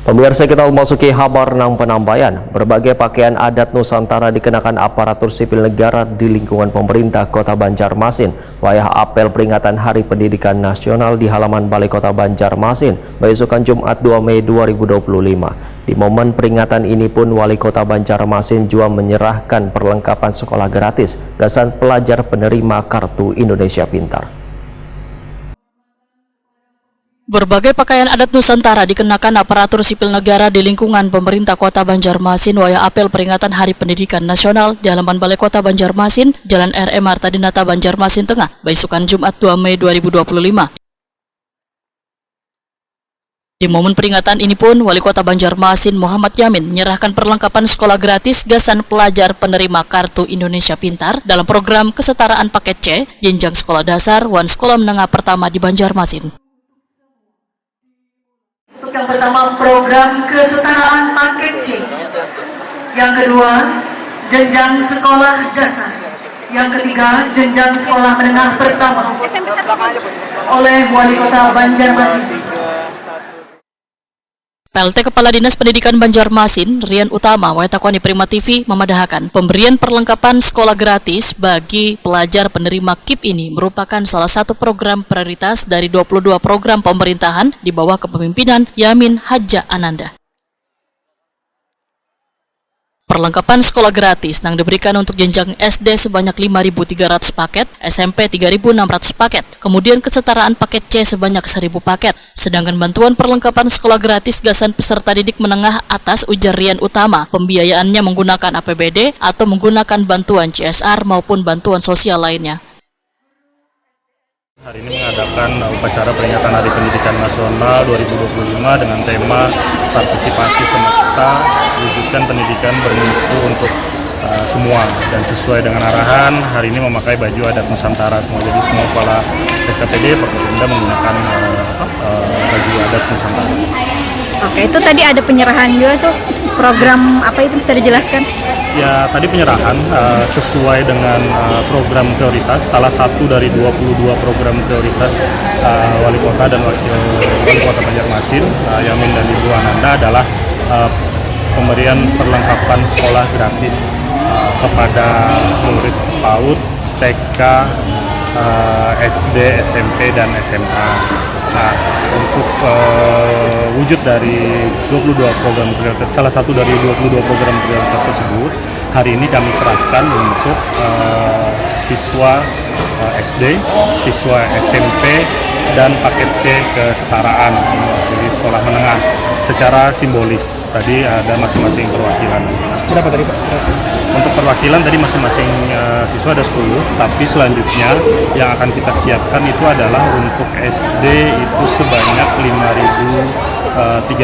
Pemirsa, kita memasuki kabar nang penambayan. Berbagai pakaian adat Nusantara dikenakan aparatur sipil negara di lingkungan pemerintah Kota Banjarmasin. Wayah apel peringatan Hari Pendidikan Nasional di halaman Balai Kota Banjarmasin, besokan Jumat 2 Mei 2025. Di momen peringatan ini pun Wali Kota Banjarmasin juga menyerahkan perlengkapan sekolah gratis gasan pelajar penerima Kartu Indonesia Pintar. Berbagai pakaian adat Nusantara dikenakan aparatur sipil negara di lingkungan pemerintah Kota Banjarmasin wayah apel peringatan Hari Pendidikan Nasional di halaman Balai Kota Banjarmasin, Jalan R.M. Martadinata, Banjarmasin Tengah, besokan Jumat 2 Mei 2025. Di momen peringatan ini pun, Wali Kota Banjarmasin Muhammad Yamin menyerahkan perlengkapan sekolah gratis gasan pelajar penerima Kartu Indonesia Pintar dalam program kesetaraan paket C, jenjang sekolah dasar, wan sekolah menengah pertama di Banjarmasin. Yang pertama, program kesetaraan paket C. Yang kedua, jenjang sekolah dasar. Yang ketiga, jenjang sekolah menengah pertama oleh Wali Kota Banjarmasin. PLT Kepala Dinas Pendidikan Banjarmasin, Rian Utama, Waitakwani Prima TV, memadahakan pemberian perlengkapan sekolah gratis bagi pelajar penerima KIP ini merupakan salah satu program prioritas dari 22 program pemerintahan di bawah kepemimpinan Yamin Hadja Ananda. Perlengkapan sekolah gratis yang diberikan untuk jenjang SD sebanyak 5.300 paket, SMP 3.600 paket, kemudian kesetaraan paket C sebanyak 1.000 paket. Sedangkan bantuan perlengkapan sekolah gratis gasan peserta didik menengah atas, ujar Rian Utama, pembiayaannya menggunakan APBD atau menggunakan bantuan CSR maupun bantuan sosial lainnya. Hari ini mengadakan upacara peringatan Hari Pendidikan Nasional 2025 dengan tema partisipasi semesta, wujudkan pendidikan bermutu untuk semua, dan sesuai dengan arahan hari ini memakai baju adat Nusantara semua. Jadi semua kepala SKPD Forkopimda menggunakan baju adat Nusantara. Oke, itu tadi ada penyerahan juga tuh, program apa itu bisa dijelaskan? Ya, tadi penyerahan sesuai dengan program prioritas, salah satu dari 22 program prioritas Wali Kota dan Wakil Wali Kota Banjarmasin, Yamin dan Ibu Ananda, adalah pemberian perlengkapan sekolah gratis kepada murid PAUD, TK, SD, SMP, dan SMA. Nah, untuk wujud dari 22 program prioritas, salah satu dari 22 program prioritas tersebut, hari ini kami serahkan untuk siswa SD, siswa SMP, dan paket C kesetaraan, jadi sekolah menengah, secara simbolis. Tadi ada masing-masing perwakilan. Berapa tadi Pak? Untuk perwakilan tadi masing-masing siswa ada 10, tapi selanjutnya yang akan kita siapkan itu adalah untuk SD itu sebanyak 5.300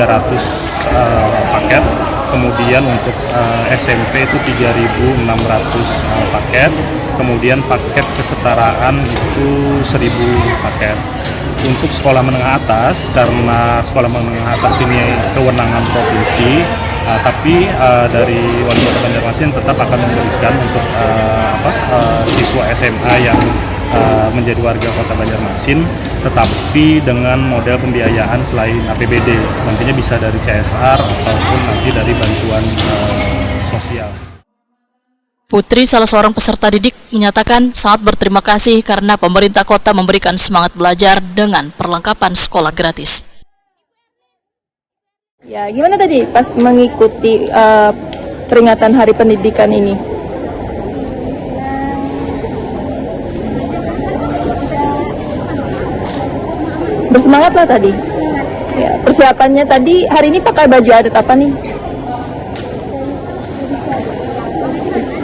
paket, kemudian untuk SMP itu 3.600 paket, kemudian paket kesetaraan itu 1.000 paket. Untuk sekolah menengah atas, karena sekolah menengah atas ini kewenangan provinsi, tapi dari Wali Kota Banjarmasin tetap akan memberikan untuk siswa SMA yang menjadi warga Kota Banjarmasin, tetapi dengan model pembiayaan selain APBD, nantinya bisa dari CSR ataupun nanti dari bantuan sosial. Putri, salah seorang peserta didik, menyatakan sangat berterima kasih karena pemerintah kota memberikan semangat belajar dengan perlengkapan sekolah gratis. Ya, gimana tadi pas mengikuti peringatan Hari Pendidikan ini? Bersemangat lah tadi. Ya, persiapannya tadi hari ini pakai baju adat apa nih?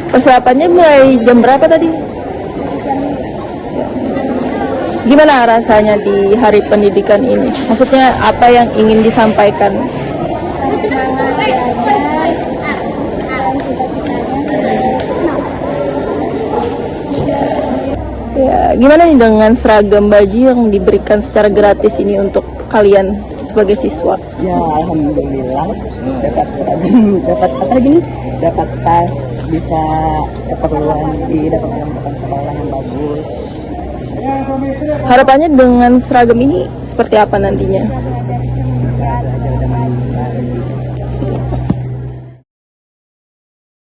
Persiapannya mulai jam berapa tadi? Gimana rasanya di Hari Pendidikan ini? Maksudnya apa yang ingin disampaikan? Ya, gimana nih dengan seragam baju yang diberikan secara gratis ini untuk kalian sebagai siswa? Ya, alhamdulillah dapat seragam, dapat apa lagi nih? Dapat tas, bisa keperluan dapat perlengkapan sekolah yang bagus. Harapannya dengan seragam ini seperti apa nantinya?